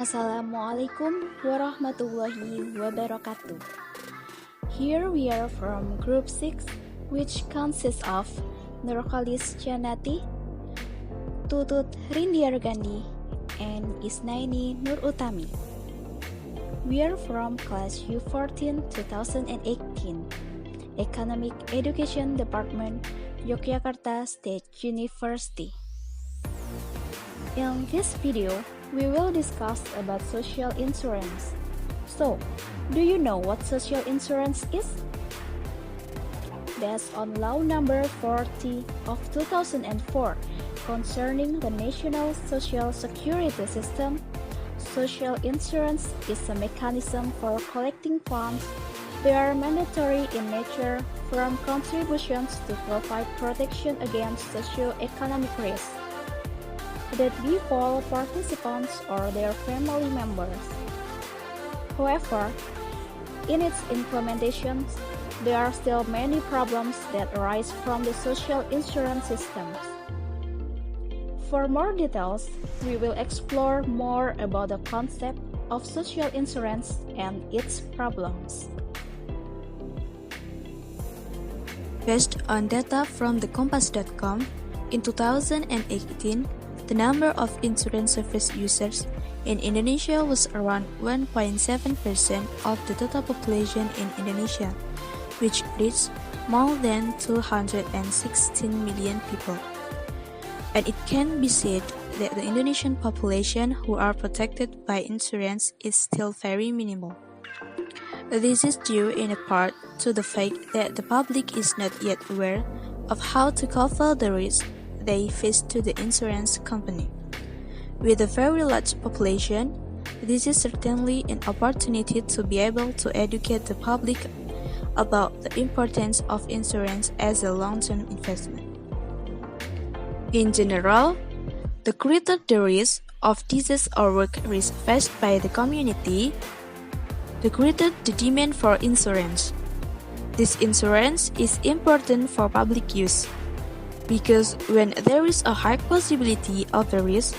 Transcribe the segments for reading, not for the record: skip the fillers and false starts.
Assalamualaikum warahmatullahi wabarakatuh. Here we are from Group 6, which consists of Nurkalis Janati, Tutut Rindiar Gandhi, and Isnaini Nur Utami. We are from Class U14 2018, Economic Education Department, Yogyakarta State University. In this video, we will discuss about social insurance. So, do you know what social insurance is? Based on Law Number 40 of 2004 concerning the National Social Security System, social insurance is a mechanism for collecting funds. They are mandatory in nature from contributions to provide protection against socio-economic risks that befall participants or their family members. However, in its implementation, there are still many problems that arise from the social insurance systems. For more details, we will explore more about the concept of social insurance and its problems. Based on data from thekompas.com, in 2018, the number of insurance service users in Indonesia was around 1.7% of the total population in Indonesia, which reached more than 216 million people. And it can be said that the Indonesian population who are protected by insurance is still very minimal. This is due in a part to the fact that the public is not yet aware of how to cover the risk they face to the insurance company. With a very large population, this is certainly an opportunity to be able to educate the public about the importance of insurance as a long-term investment. In general, the greater the risk of disease or work risk faced by the community, the greater the demand for insurance. This insurance is important for public use, because when there is a high possibility of the risk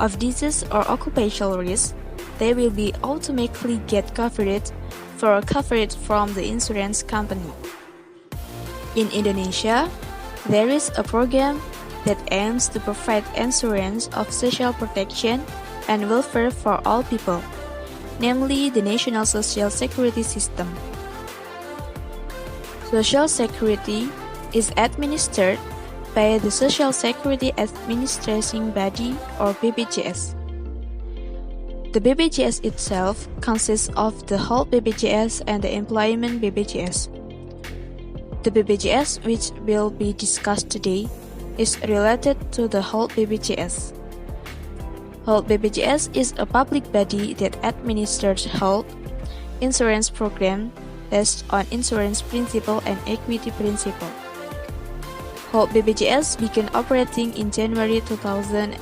of disease or occupational risk, they will be automatically get covered from the insurance company. In Indonesia, there is a program that aims to provide insurance of social protection and welfare for all people, namely the National Social Security System. Social Security is administered by the Social Security Administration Body or BPJS. The BPJS itself consists of the whole BPJS and the employment BPJS. The BPJS which will be discussed today is related to the whole BPJS. Whole BPJS is a public body that administers health insurance program based on insurance principle and equity principle. Whole BPJS began operating in January 2014.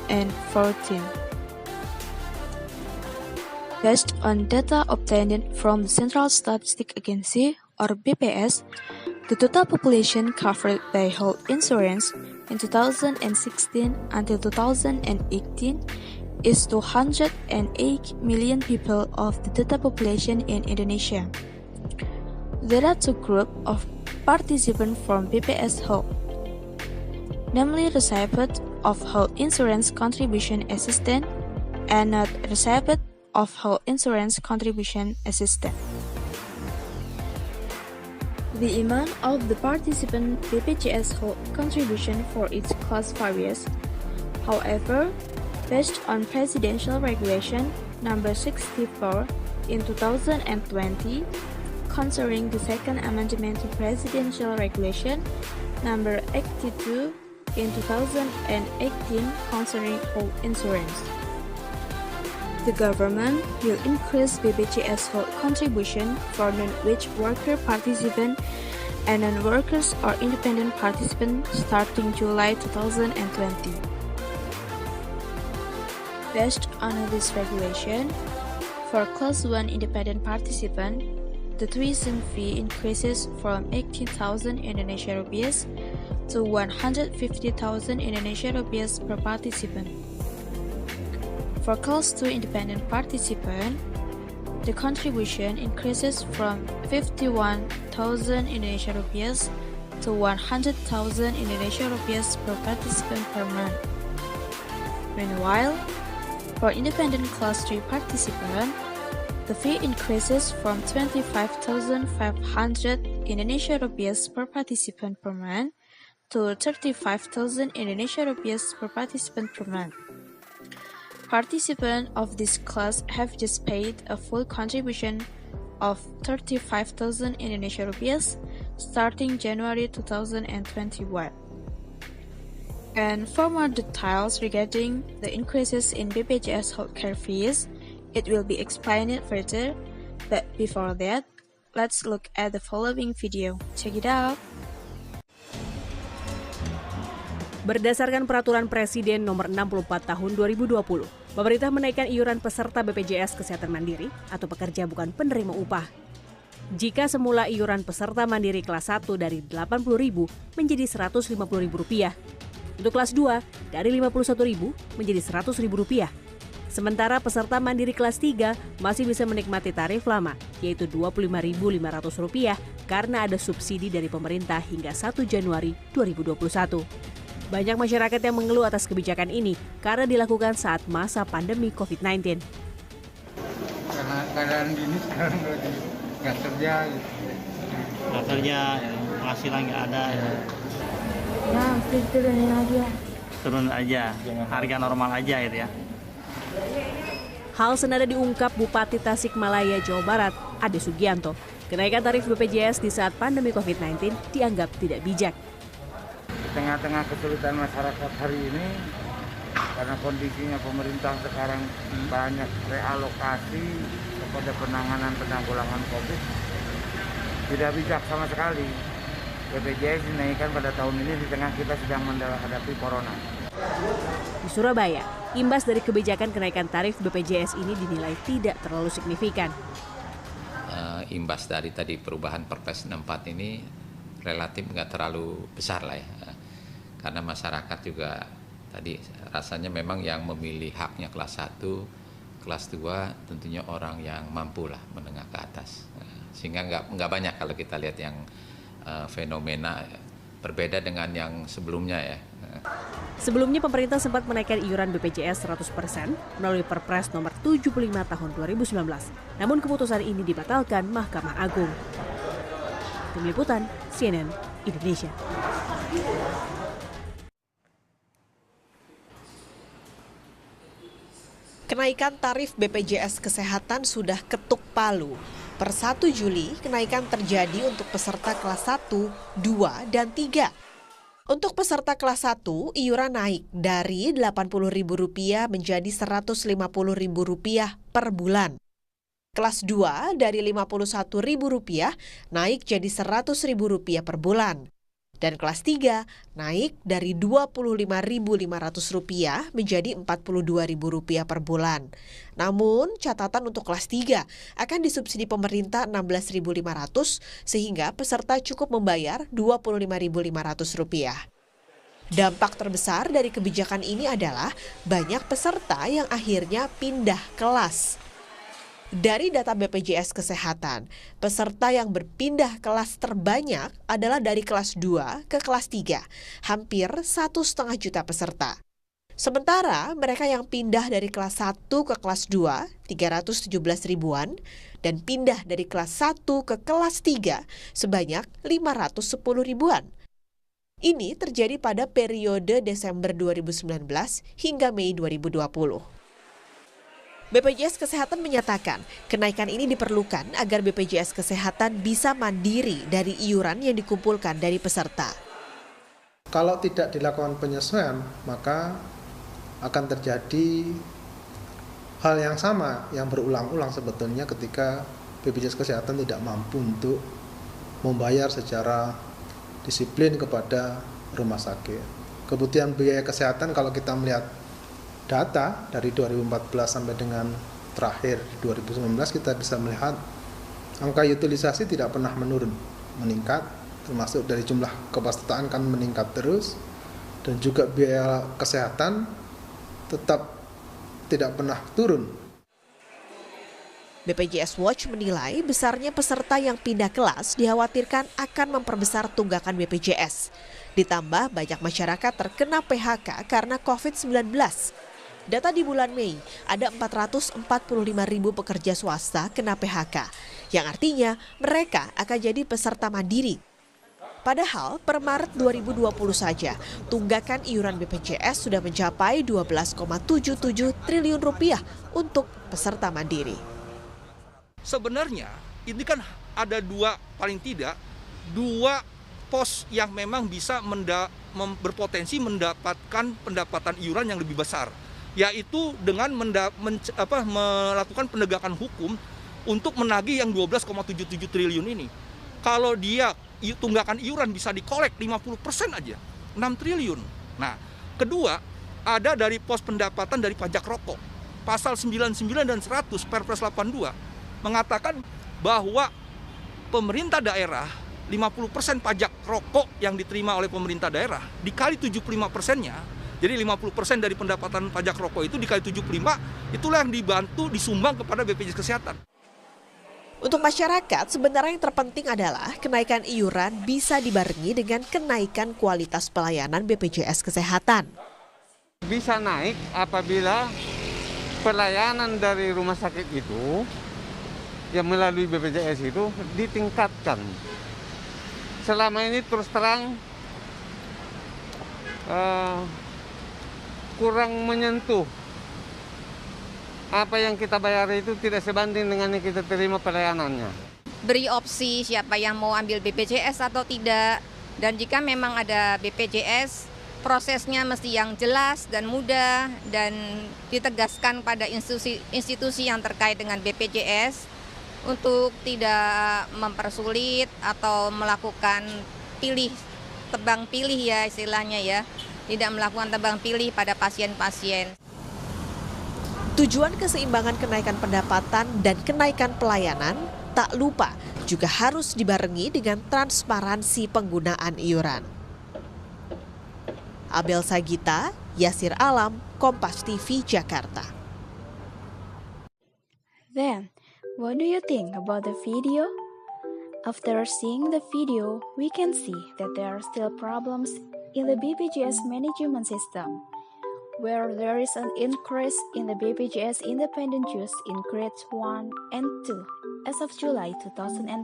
Based on data obtained from the Central Statistic Agency or BPS, the total population covered by health insurance in 2016 until 2018 is 208 million people of the total population in Indonesia. There are two groups of participants from BPS Health, namely recipient of health insurance contribution assistance and not recipient of health insurance contribution assistance. The amount of the participant BPJS health contribution for each class varies. However, based on Presidential Regulation Number 64 in 2020 concerning the second amendment to Presidential Regulation Number 82 in 2018 concerning health insurance, the government will increase BPJS health contribution for non-wage worker participants and non-workers or independent participants starting July 2020. Based on this regulation, for Class 1 independent participant, the tuition fee increases from 80,000 Indonesian rupiahs to 150,000 Indonesian rupiahs per participant. For Class 2 independent participant, the contribution increases from 51,000 Indonesian rupiahs to 100,000 Indonesian rupiahs per participant per month. Meanwhile, for independent Class 3 participant, the fee increases from 25,500 Indonesian rupiahs per participant per month to 35,000 Indonesian rupiahs per participant per month. Participants of this class have just paid a full contribution of 35,000 Indonesian rupiahs starting January 2021. And for more details regarding the increases in BPJS healthcare fees, it will be explained further, but before that, let's look at the following video. Check it out! Berdasarkan Peraturan Presiden Nomor 64 Tahun 2020, pemerintah menaikkan iuran peserta BPJS Kesehatan Mandiri atau pekerja bukan penerima upah. Jika semula iuran peserta mandiri kelas 1 dari Rp80.000 menjadi Rp150.000, untuk kelas 2 dari Rp51.000 menjadi Rp100.000. Sementara peserta mandiri kelas 3 masih bisa menikmati tarif lama, yaitu Rp25.500 karena ada subsidi dari pemerintah hingga 1 Januari 2021. Banyak masyarakat yang mengeluh atas kebijakan ini karena dilakukan saat masa pandemi COVID-19. Karena keadaan gini sekarang lagi nggak kerja gitu. Nggak kerja, penghasilan nggak ada. Nah, turunin aja. Turun aja, harga normal aja gitu ya. Hal senada diungkap Bupati Tasikmalaya, Jawa Barat, Ade Sugianto. Kenaikan tarif BPJS di saat pandemi COVID-19 dianggap tidak bijak. Di tengah-tengah kesulitan masyarakat hari ini, karena kondisinya pemerintah sekarang banyak realokasi kepada penanggulangan COVID, tidak bijak sama sekali. BPJS dinaikkan pada tahun ini di tengah kita sedang menghadapi corona. Di Surabaya, imbas dari kebijakan kenaikan tarif BPJS ini dinilai tidak terlalu signifikan. Imbas dari tadi perubahan Perpres 64 ini relatif nggak terlalu besar lah ya. Karena masyarakat juga tadi rasanya memang yang memilih haknya kelas 1, kelas 2 tentunya orang yang mampu lah menengah ke atas. Sehingga nggak banyak kalau kita lihat yang fenomena berbeda dengan yang sebelumnya ya. Sebelumnya pemerintah sempat menaikkan iuran BPJS 100% melalui Perpres Nomor 75 Tahun 2019. Namun keputusan ini dibatalkan Mahkamah Agung. Tim Liputan CNN Indonesia. Kenaikan tarif BPJS Kesehatan sudah ketuk palu. Per 1 Juli, kenaikan terjadi untuk peserta kelas 1, 2, dan 3. Untuk peserta kelas 1, iuran naik dari Rp80.000 menjadi Rp150.000 per bulan. Kelas 2 dari Rp51.000 naik jadi Rp100.000 per bulan. Dan kelas 3 naik dari Rp25.500 menjadi Rp42.000 per bulan. Namun catatan untuk kelas 3 akan disubsidi pemerintah Rp16.500 sehingga peserta cukup membayar Rp25.500. Dampak terbesar dari kebijakan ini adalah banyak peserta yang akhirnya pindah kelas. Dari data BPJS Kesehatan, peserta yang berpindah kelas terbanyak adalah dari kelas 2 ke kelas 3, hampir 1,5 juta peserta. Sementara mereka yang pindah dari kelas 1 ke kelas 2, 317 ribuan, dan pindah dari kelas 1 ke kelas 3 sebanyak 510 ribuan. Ini terjadi pada periode Desember 2019 hingga Mei 2020. BPJS Kesehatan menyatakan kenaikan ini diperlukan agar BPJS Kesehatan bisa mandiri dari iuran yang dikumpulkan dari peserta. Kalau tidak dilakukan penyesuaian, maka akan terjadi hal yang sama yang berulang-ulang sebetulnya ketika BPJS Kesehatan tidak mampu untuk membayar secara disiplin kepada rumah sakit. Kebutuhan biaya kesehatan kalau kita melihat data dari 2014 sampai dengan terakhir 2019 kita bisa melihat angka utilisasi tidak pernah meningkat, termasuk dari jumlah kepesertaan kan meningkat terus, dan juga biaya kesehatan tetap tidak pernah turun. BPJS Watch menilai besarnya peserta yang pindah kelas dikhawatirkan akan memperbesar tunggakan BPJS. Ditambah banyak masyarakat terkena PHK karena COVID-19. Data di bulan Mei, ada 445.000 pekerja swasta kena PHK, yang artinya mereka akan jadi peserta mandiri. Padahal per Maret 2020 saja, tunggakan iuran BPJS sudah mencapai 12,77 triliun rupiah untuk peserta mandiri. Sebenarnya ini kan ada paling tidak dua pos yang memang bisa berpotensi mendapatkan pendapatan iuran yang lebih besar, yaitu dengan melakukan penegakan hukum untuk menagih yang 12,77 triliun ini. Kalau dia tunggakan iuran bisa dikolek 50% aja, 6 triliun. Nah, kedua, ada dari pos pendapatan dari pajak rokok. Pasal 99 dan 100 Perpres 82 mengatakan bahwa pemerintah daerah 50% pajak rokok yang diterima oleh pemerintah daerah dikali 75%-nya, jadi 50% dari pendapatan pajak rokok itu dikali 75, itulah yang dibantu disumbang kepada BPJS Kesehatan. Untuk masyarakat, sebenarnya yang terpenting adalah kenaikan iuran bisa dibarengi dengan kenaikan kualitas pelayanan BPJS Kesehatan. Bisa naik apabila pelayanan dari rumah sakit itu yang melalui BPJS itu ditingkatkan. Selama ini terus terang kurang menyentuh. Apa yang kita bayar itu tidak sebanding dengan yang kita terima pelayanannya. Beri opsi siapa yang mau ambil BPJS atau tidak. Dan jika memang ada BPJS, prosesnya mesti yang jelas dan mudah dan ditegaskan pada institusi yang terkait dengan BPJS untuk tidak mempersulit atau melakukan tebang pilih ya istilahnya ya, tidak melakukan tebang pilih pada pasien-pasien. Tujuan keseimbangan kenaikan pendapatan dan kenaikan pelayanan tak lupa juga harus dibarengi dengan transparansi penggunaan iuran. Abel Sagita, Yasir Alam, Kompas TV, Jakarta. Then, what do you think about the video? After seeing the video, we can see that there are still problems in the BPJS management system, where there is an increase in the BPJS independent use in grades 1 and 2 as of July 2020.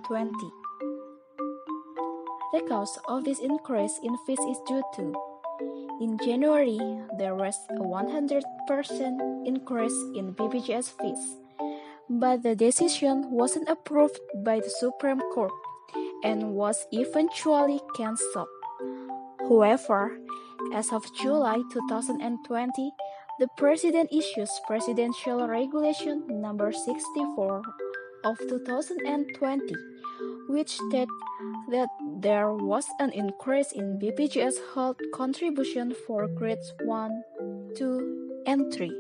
The cause of this increase in fees is due to: in January, there was a 100% increase in BPJS fees, but the decision wasn't approved by the Supreme Court and was eventually cancelled. However, as of July 2020, the President issues Presidential Regulation Number 64 of 2020, which stated that there was an increase in BPJS health contribution for grades 1, 2, and 3.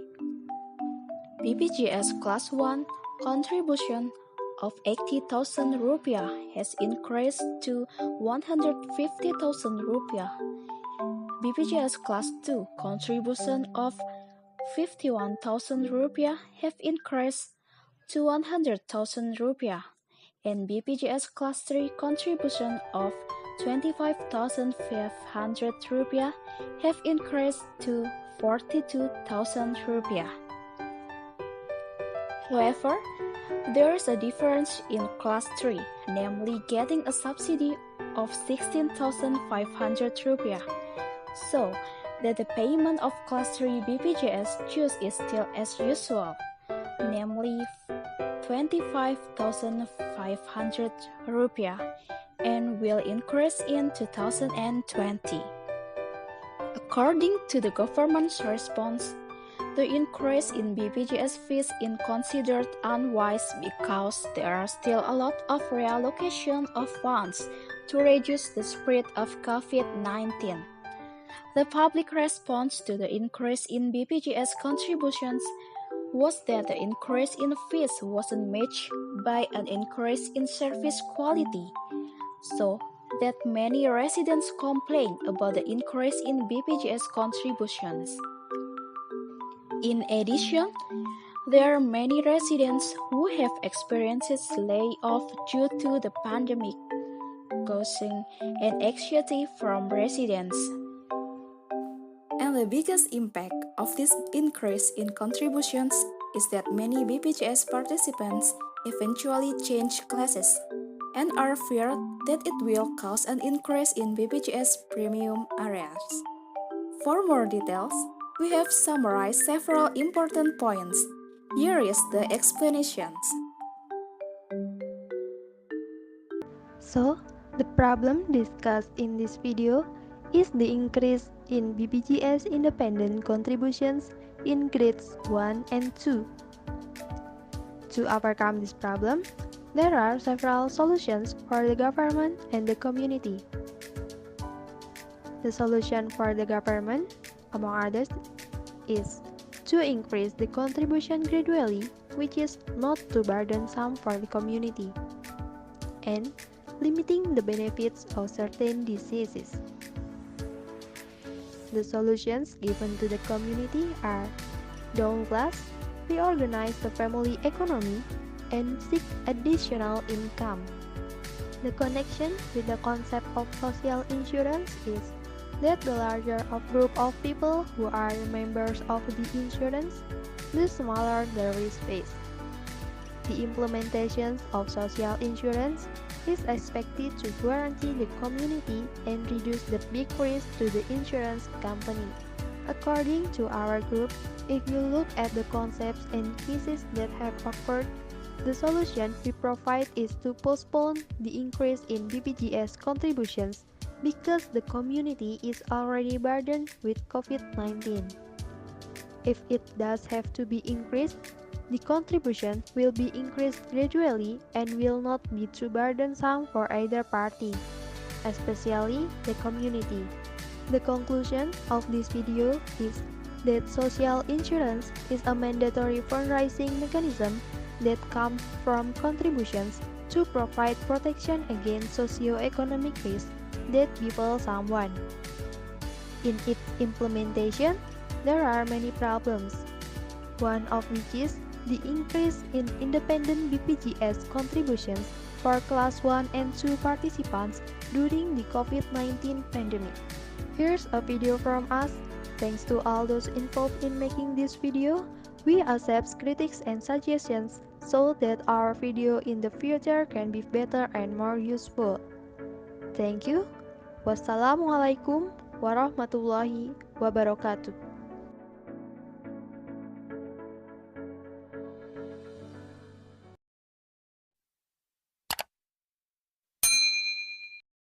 BPJS Class 1 contribution of 80,000 rupiah has increased to 150,000 rupiah. BPJS Class 2 contribution of 51,000 rupiah have increased to 100,000 rupiah, and BPJS Class 3 contribution of 25,500 rupiah have increased to 42,000 rupiah. However, there is a difference in Class 3, namely getting a subsidy of 16,500 rupiah, so that the payment of Class 3 BPJS dues is still as usual, namely 25,500 rupiah, and will increase in 2020. According to the government's response, the increase in BPJS fees is considered unwise because there are still a lot of reallocation of funds to reduce the spread of COVID-19. The public response to the increase in BPJS contributions was that the increase in fees wasn't matched by an increase in service quality, so that many residents complain about the increase in BPJS contributions. In addition, there are many residents who have experienced layoff due to the pandemic, causing an anxiety from residents. And the biggest impact of this increase in contributions is that many BPJS participants eventually change classes and are feared that it will cause an increase in BPJS premium areas. For more details, we have summarized several important points. Here is the explanations. So, the problem discussed in this video is the increase in BPJS independent contributions in grades 1 and 2. To overcome this problem, there are several solutions for the government and the community. The solution for the government, among others, is to increase the contribution gradually, which is not too burdensome for the community, and limiting the benefits of certain diseases. The solutions given to the community are downclass, reorganize the family economy, and seek additional income. The connection with the concept of social insurance is that the larger a group of people who are members of the insurance, the smaller the risk base. The implementation of social insurance is expected to guarantee the community and reduce the big risk to the insurance company. According to our group, if you look at the concepts and cases that have occurred, the solution we provide is to postpone the increase in BPJS contributions because the community is already burdened with COVID-19. If it does have to be increased, the contribution will be increased gradually and will not be too burdensome for either party, especially the community. The conclusion of this video is that social insurance is a mandatory fundraising mechanism that comes from contributions to provide protection against socio-economic risks that befall someone. In its implementation, there are many problems, one of which is the increase in independent BPJS contributions for Class 1 and 2 participants during the COVID-19 pandemic. Here's a video from us. Thanks to all those involved in making this video. We accept critics and suggestions so that our video in the future can be better and more useful. Thank you. Wassalamualaikum warahmatullahi wabarakatuh.